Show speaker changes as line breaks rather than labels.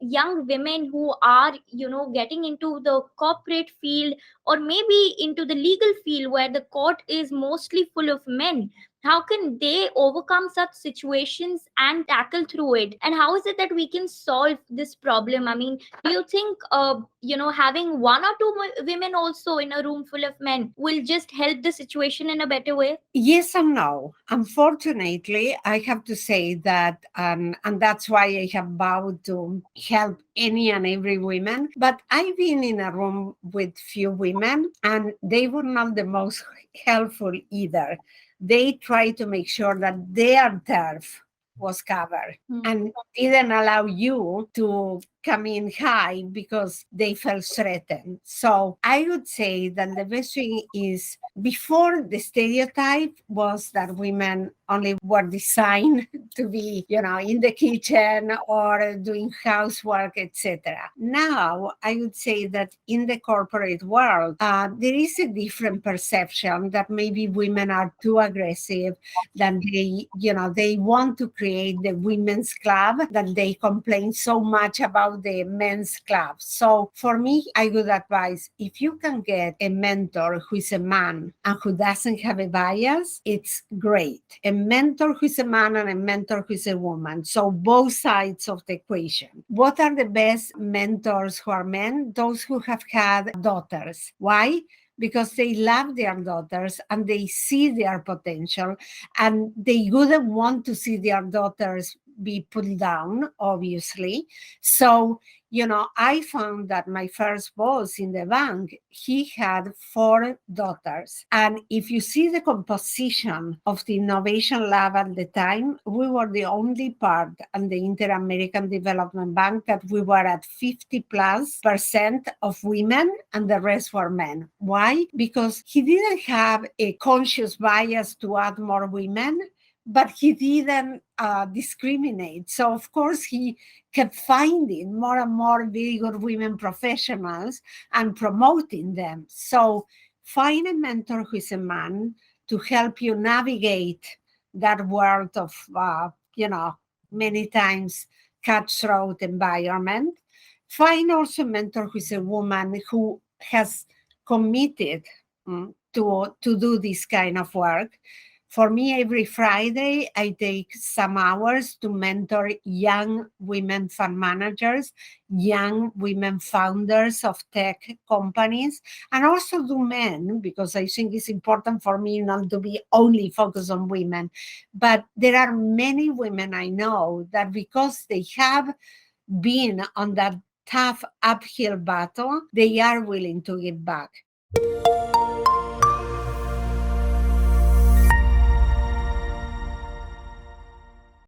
young women who are, getting into the corporate field, or maybe into the legal field where the court is mostly full of men, how can they overcome such situations and tackle through it? And how is it that we can solve this problem? I mean, do you think having one or two women also in a room full of men will just help the situation in a better way?
Yes and no. Unfortunately, I have to say that, and that's why I have vowed to help any and every woman. But I've been in a room with few women, and they were not the most helpful either. They try to make sure that their turf was covered and didn't allow you to come in high because they felt threatened. So I would say that the best thing is, before, the stereotype was that women only were designed to be, in the kitchen or doing housework, etc. Now, I would say that in the corporate world, there is a different perception that maybe women are too aggressive, that they want to create the women's club, that they complain so much about the men's club. So for me, I would advise, if you can get a mentor who is a man and who doesn't have a bias, it's great. A mentor who is a man and a mentor who is a woman. So both sides of the equation. What are the best mentors who are men? Those who have had daughters. Why? Because they love their daughters and they see their potential, and they wouldn't want to see their daughters be put down, obviously. So, I found that my first boss in the bank, he had 4 daughters. And if you see the composition of the innovation lab at the time, we were the only part in the Inter-American Development Bank that we were at 50+% of women and the rest were men. Why? Because he didn't have a conscious bias to add more women, but he didn't discriminate. So, of course, he kept finding more and more very good women professionals and promoting them. So, find a mentor who is a man to help you navigate that world of, many times cutthroat environment. Find also a mentor who is a woman who has committed to do this kind of work. For me, every Friday, I take some hours to mentor young women fund managers, young women founders of tech companies, and also do men, because I think it's important for me not to be only focused on women. But there are many women I know that, because they have been on that tough uphill battle, they are willing to give back.